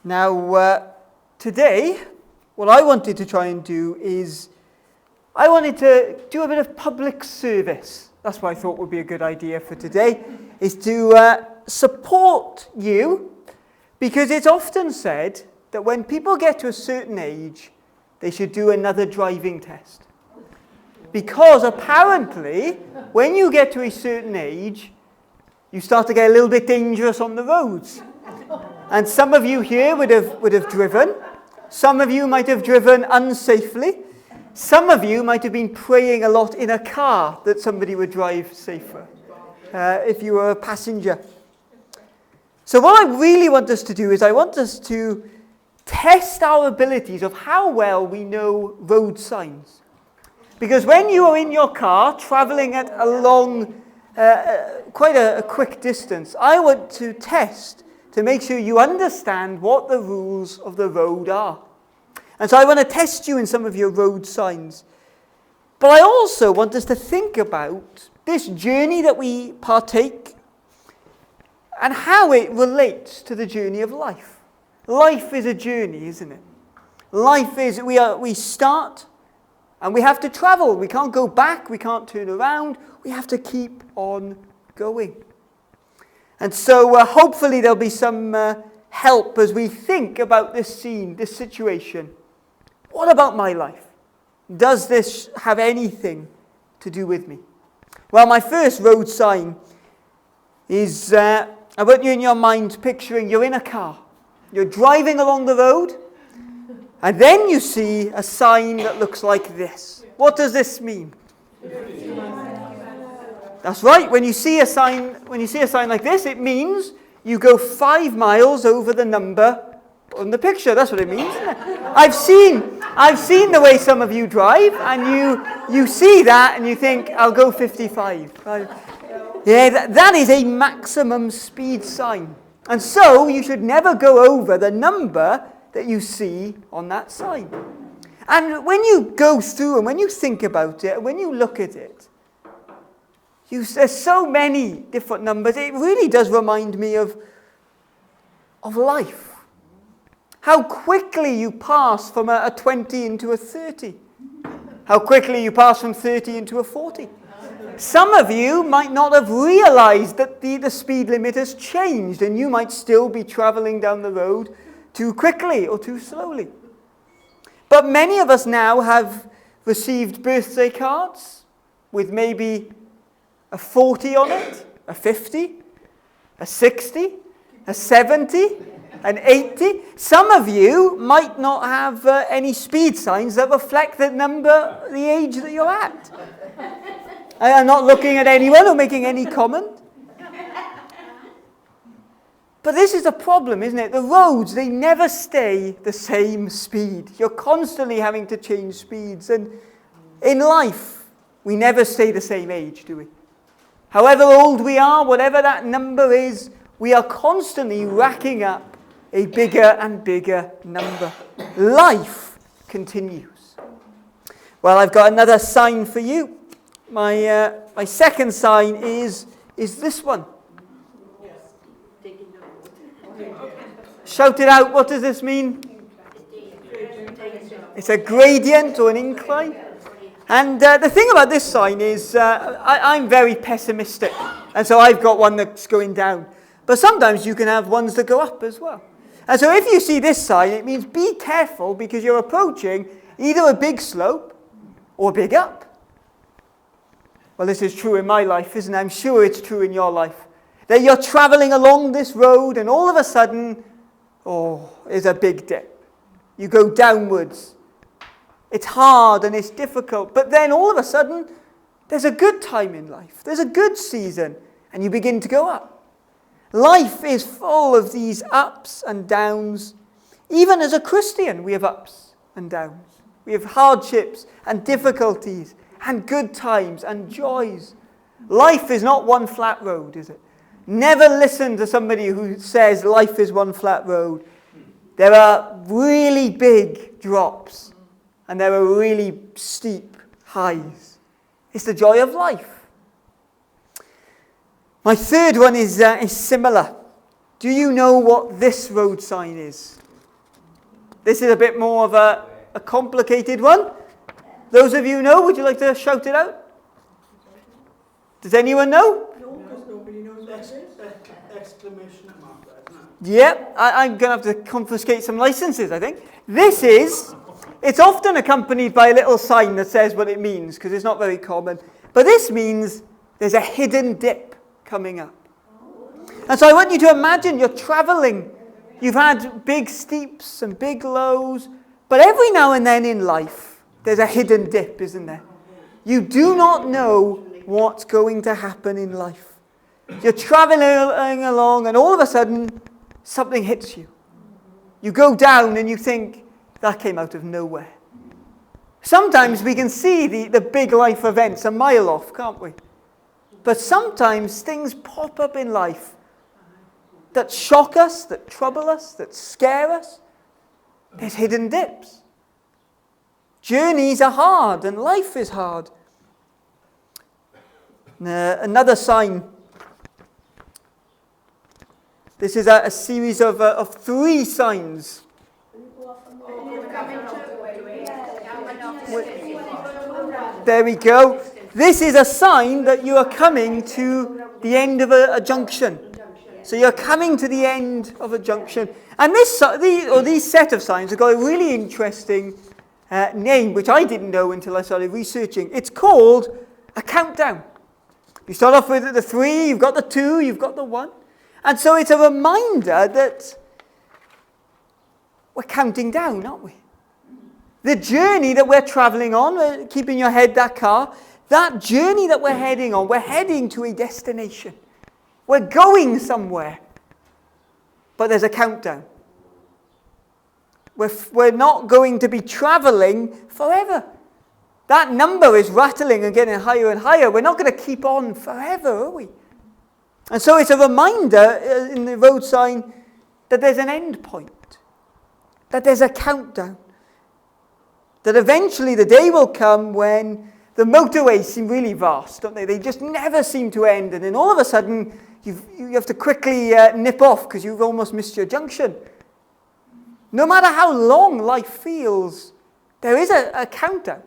Now, today, what I wanted to try and do is, I wanted to do a bit of public service. That's what I thought would be a good idea for today, is to support you, because it's often said that when people get to a certain age, they should do another driving test. Because apparently, when you get to a certain age, you start to get a little bit dangerous on the roads. And some of you here would have driven. Some of you might have driven unsafely. Some of you might have been praying a lot in a car that somebody would drive safer, if you were a passenger. So what I really want us to do is I want us to test our abilities of how well we know road signs. Because when you are in your car, traveling at a long, quite a quick distance, I want to test to make sure you understand what the rules of the road are. And so I want to test you in some of your road signs. But I also want us to think about this journey that we partake and how it relates to the journey of life. Life is a journey, isn't it? Life is, we start and we have to travel. We can't go back, we can't turn around. We have to keep on going. And so hopefully there'll be some help as we think about this scene, this situation. What about my life? Does this have anything to do with me? Well, my first road sign is, I want you in your mind picturing you're in a car. You're driving along the road, and then you see a sign that looks like this. What does this mean? That's right. When you see a sign like this, it means you go 5 miles over the number on the picture. That's what it means, isn't it? I've seen the way some of you drive, and you see that and you think, I'll go 55. Yeah, that is a maximum speed sign. And so you should never go over the number that you see on that sign. And when you go through and when you think about it, when you look at it, there's so many different numbers. It really does remind me of life. How quickly you pass from a 20 into a 30. How quickly you pass from 30 into a 40. Some of you might not have realized that the speed limit has changed, and you might still be traveling down the road too quickly or too slowly. But many of us now have received birthday cards with maybe a 40 on it, a 50, a 60, a 70, an 80. Some of you might not have any speed signs that reflect the age that you're at. I'm not looking at anyone or making any comment. But this is a problem, isn't it? The roads, they never stay the same speed. You're constantly having to change speeds. And in life, we never stay the same age, do we? However old we are, whatever that number is, we are constantly racking up a bigger and bigger number. Life continues. Well, I've got another sign for you. My second sign is this one. Shout it out. What does this mean? It's a gradient or an incline. And the thing about this sign is I'm very pessimistic. And so I've got one that's going down. But sometimes you can have ones that go up as well. And so if you see this sign, it means be careful because you're approaching either a big slope or a big up. Well, this is true in my life, isn't it? I'm sure it's true in your life. That you're traveling along this road and all of a sudden, there's a big dip. You go downwards. It's hard and it's difficult. But then all of a sudden, there's a good time in life. There's a good season. And you begin to go up. Life is full of these ups and downs. Even as a Christian, we have ups and downs. We have hardships and difficulties and good times and joys. Life is not one flat road, is it? Never listen to somebody who says life is one flat road. There are really big drops and there are really steep highs. It's the joy of life. My third one is similar. Do you know what this road sign is? This is a bit more of a complicated one. Those of you know, would you like to shout it out? Does anyone know? No, because nobody knows what it is. Exclamation mark, isn't it? Yeah, I'm going to have to confiscate some licenses, I think. It's often accompanied by a little sign that says what it means, because it's not very common. But this means there's a hidden dip coming up. And so I want you to imagine you're traveling. You've had big steeps and big lows, but every now and then in life, there's a hidden dip, isn't there? You do not know what's going to happen in life. You're traveling along, and all of a sudden, something hits you. You go down and you think, that came out of nowhere. Sometimes we can see the big life events a mile off, can't we? But sometimes things pop up in life that shock us, that trouble us, that scare us. There's hidden dips. Journeys are hard and life is hard. Another sign. This is a series of 3 signs. There we go. This is a sign that you are coming to the end of a junction. So you're coming to the end of a junction. And these set of signs have got a really interesting name, which I didn't know until I started researching. It's called a countdown. You start off with the 3, you've got the 2, you've got the 1. And so it's a reminder that we're counting down, aren't we? The journey that we're traveling on, keeping your head that car, that journey that we're heading on, we're heading to a destination. We're going somewhere. But there's a countdown. We're not going to be traveling forever. That number is rattling and getting higher and higher. We're not going to keep on forever, are we? And so it's a reminder in the road sign that there's an end point. That there's a countdown. That eventually the day will come when the motorways seem really vast, don't they? They just never seem to end. And then all of a sudden, you have to quickly nip off because you've almost missed your junction. No matter how long life feels, there is a countdown.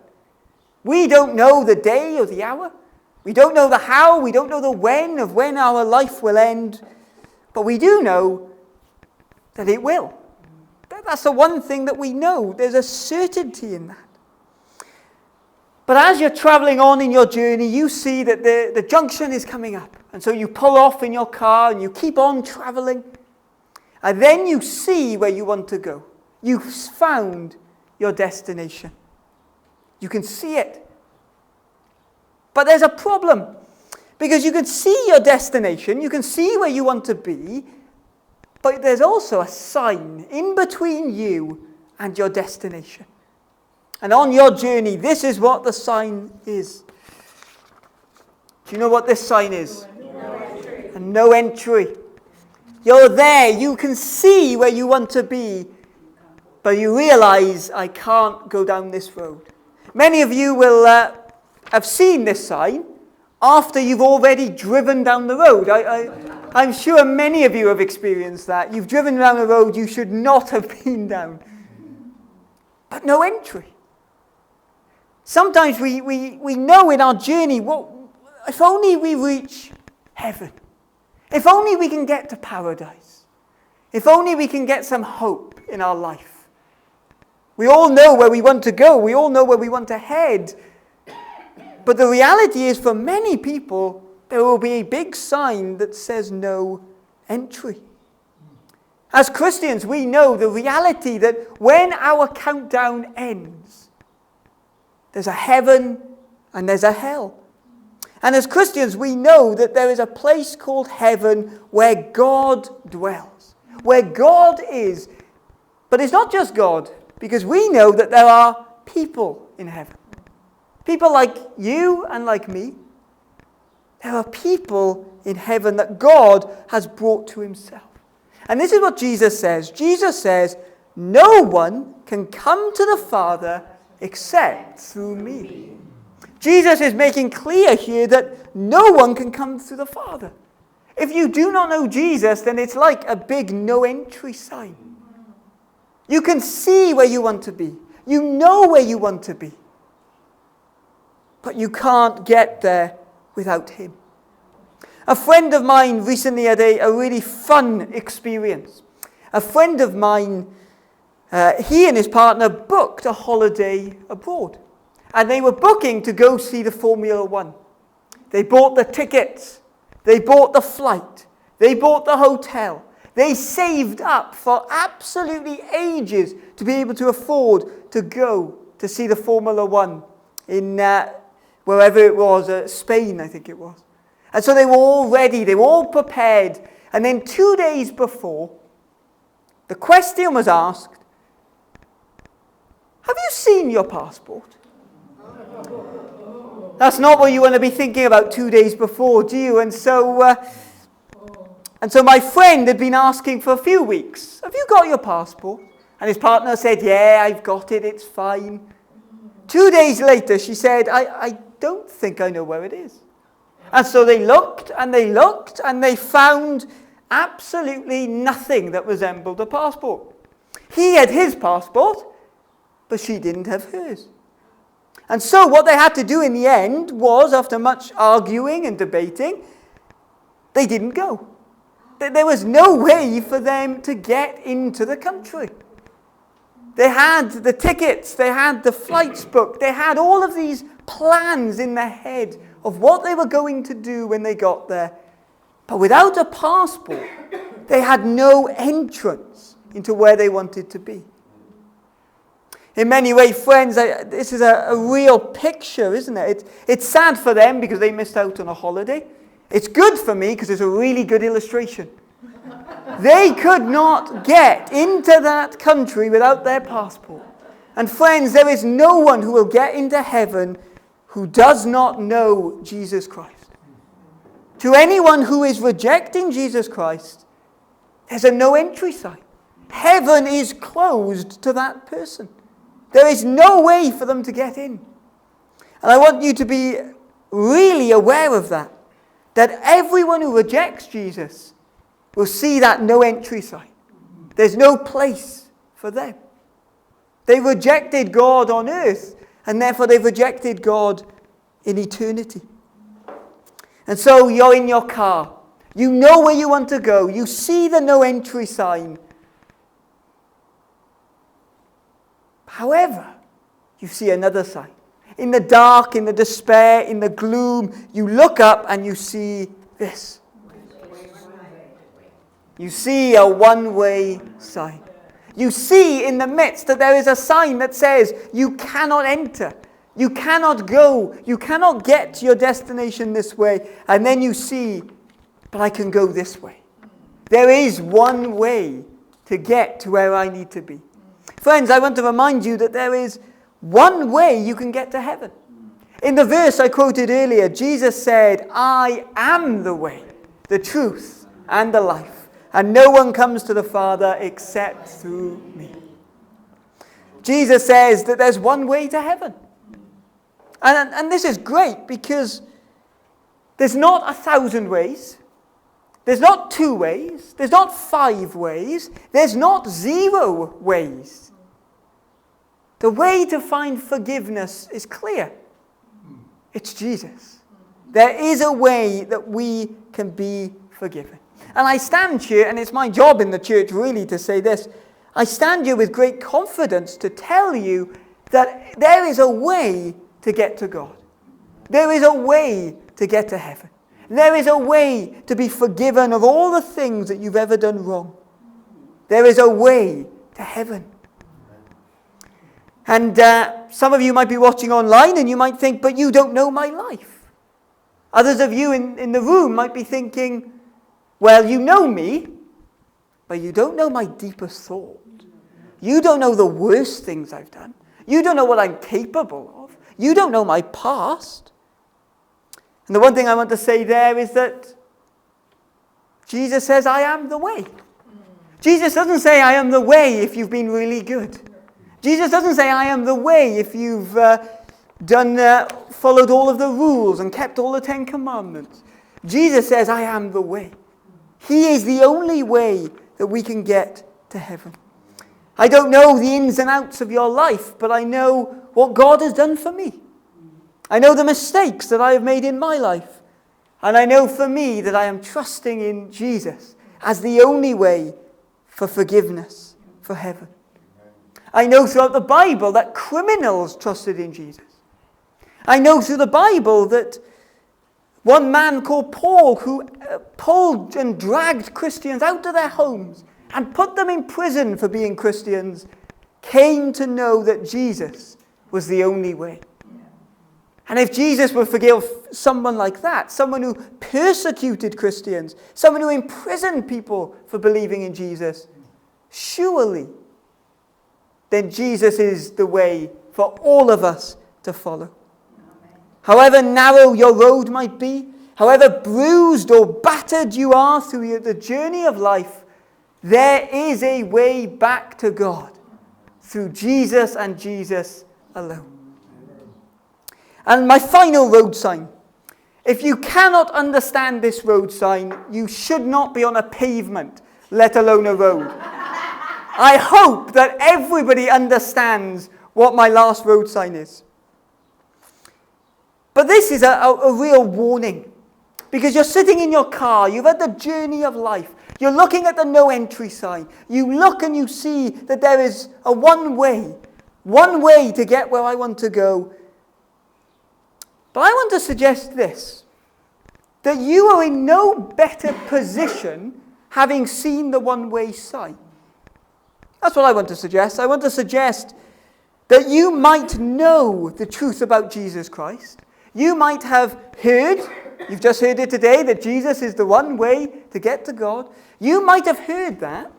We don't know the day or the hour. We don't know the how. We don't know the when of when our life will end. But we do know that it will. That's the one thing that we know. There's a certainty in that. But as you're traveling on in your journey, you see that the junction is coming up. And so you pull off in your car and you keep on traveling. And then you see where you want to go. You've found your destination. You can see it. But there's a problem. Because you can see your destination. You can see where you want to be. But there's also a sign in between you and your destination. And on your journey, this is what the sign is. Do you know what this sign is? No entry. A no entry. You're there. You can see where you want to be. But you realize, I can't go down this road. Many of you will have seen this sign after you've already driven down the road. I'm sure many of you have experienced that. You've driven down a road you should not have been down. But no entry. Sometimes we know in our journey, if only we reach heaven. If only we can get to paradise. If only we can get some hope in our life. We all know where we want to go. We all know where we want to head. But the reality is, for many people, there will be a big sign that says no entry. As Christians, we know the reality that when our countdown ends, there's a heaven and there's a hell. And as Christians, we know that there is a place called heaven where God dwells, where God is. But it's not just God, because we know that there are people in heaven. People like you and like me. There are people in heaven that God has brought to himself. And this is what Jesus says. Jesus says, no one can come to the Father except through me. Jesus is making clear here that no one can come through the Father. If you do not know Jesus, then it's like a big no entry sign. You can see where you want to be. You know where you want to be. But you can't get there without him. A friend of mine recently had a really fun experience. A friend of mine, he and his partner booked a holiday abroad. And they were booking to go see the Formula One. They bought the tickets. They bought the flight. They bought the hotel. They saved up for absolutely ages to be able to afford to go to see the Formula One in wherever it was, Spain, I think it was. And so they were all ready. They were all prepared. And then 2 days before, the question was asked, have you seen your passport? That's not what you want to be thinking about 2 days before, do you? And so my friend had been asking for a few weeks, have you got your passport? And his partner said, yeah, I've got it, it's fine. 2 days later, she said, I don't think I know where it is. And so they looked and they looked and they found absolutely nothing that resembled a passport. He had his passport, but she didn't have hers. And so what they had to do in the end was, after much arguing and debating, they didn't go. There was no way for them to get into the country. They had the tickets, they had the flights booked, they had all of these plans in their head of what they were going to do when they got there. But without a passport, they had no entrance into where they wanted to be. In many ways, friends, this is a real picture, isn't it? It's sad for them because they missed out on a holiday. It's good for me because it's a really good illustration. They could not get into that country without their passport. And friends, there is no one who will get into heaven who does not know Jesus Christ. To anyone who is rejecting Jesus Christ, there's a no entry sign. Heaven is closed to that person. There is no way for them to get in. And I want you to be really aware of that everyone who rejects Jesus will see that no entry sign. There's no place for them. They rejected God on earth, and therefore they've rejected God in eternity. And so you're in your car. You know where you want to go. You see the no entry sign. However, you see another sign. In the dark, in the despair, in the gloom, you look up and you see this. You see a one-way sign. You see in the midst that there is a sign that says you cannot enter. You cannot go. You cannot get to your destination this way. And then you see, but I can go this way. There is one way to get to where I need to be. Friends, I want to remind you that there is one way you can get to heaven. In the verse I quoted earlier, Jesus said, I am the way, the truth, and the life. And no one comes to the Father except through me. Jesus says that there's one way to heaven. And this is great because there's not 1,000 ways. There's not 2 ways. There's not 5 ways. There's not 0 ways. The way to find forgiveness is clear. It's Jesus. There is a way that we can be forgiven. And I stand here, and it's my job in the church really to say this. I stand here with great confidence to tell you that there is a way to get to God. There is a way to get to heaven. There is a way to be forgiven of all the things that you've ever done wrong. There is a way to heaven. And some of you might be watching online and you might think, but you don't know my life. Others of you in the room might be thinking, well, you know me, but you don't know my deepest thought. You don't know the worst things I've done. You don't know what I'm capable of. You don't know my past. And the one thing I want to say there is that Jesus says, I am the way. Jesus doesn't say, I am the way if you've been really good. Jesus doesn't say, I am the way if you've followed all of the rules and kept all the 10 commandments. Jesus says, I am the way. He is the only way that we can get to heaven. I don't know the ins and outs of your life, but I know what God has done for me. I know the mistakes that I have made in my life. And I know for me that I am trusting in Jesus as the only way for forgiveness, for heaven. I know throughout the Bible that criminals trusted in Jesus. I know through the Bible that one man called Paul, who pulled and dragged Christians out of their homes and put them in prison for being Christians, came to know that Jesus was the only way. And if Jesus would forgive someone like that, someone who persecuted Christians, someone who imprisoned people for believing in Jesus, surely then Jesus is the way for all of us to follow. Amen. However narrow your road might be, however bruised or battered you are through the journey of life, there is a way back to God through Jesus and Jesus alone. And my final road sign. If you cannot understand this road sign, you should not be on a pavement, let alone a road. I hope that everybody understands what my last road sign is. But this is a real warning. Because you're sitting in your car, you've had the journey of life. You're looking at the no entry sign. You look and you see that there is a one way to get where I want to go. But I want to suggest this, that you are in no better position having seen the one-way sign. That's what I want to suggest. I want to suggest that you might know the truth about Jesus Christ. You might have heard, you've just heard it today, that Jesus is the one way to get to God. You might have heard that,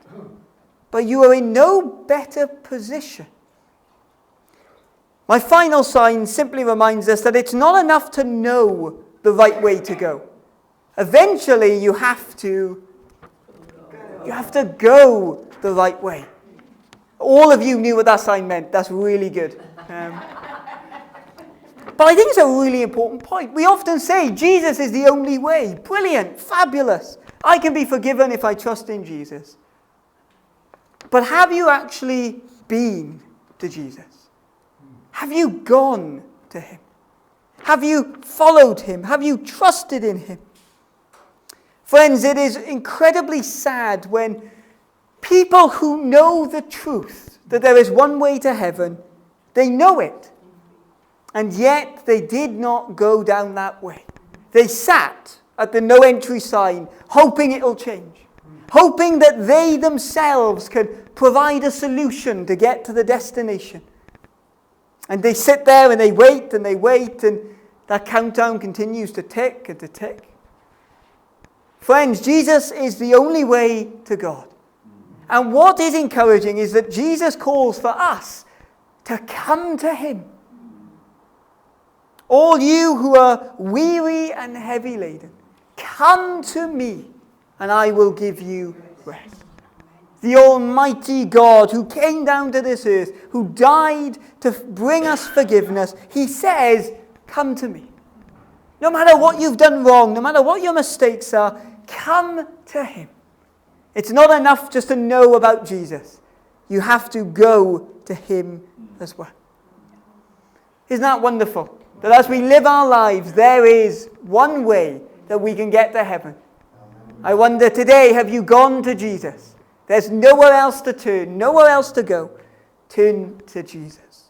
but you are in no better position. My final sign simply reminds us that it's not enough to know the right way to go. Eventually, you have to go the right way. All of you knew what that sign meant. That's really good. But I think it's a really important point. We often say Jesus is the only way. Brilliant, fabulous. I can be forgiven if I trust in Jesus. But have you actually been to Jesus? Have you gone to him? Have you followed him? Have you trusted in him? Friends, it is incredibly sad when people who know the truth, that there is one way to heaven, they know it, and yet they did not go down that way. They sat at the no entry sign, hoping it'll change, hoping that they themselves can provide a solution to get to the destination. And they sit there and they wait, and that countdown continues to tick and to tick. Friends, Jesus is the only way to God. And what is encouraging is that Jesus calls for us to come to him. All you who are weary and heavy laden, come to me and I will give you rest. The Almighty God who came down to this earth, who died to bring us forgiveness, he says, come to me. No matter what you've done wrong, no matter what your mistakes are, come to him. It's not enough just to know about Jesus. You have to go to him as well. Isn't that wonderful? That as we live our lives, there is one way that we can get to heaven. I wonder today, have you gone to Jesus? There's nowhere else to turn, nowhere else to go. Turn to Jesus.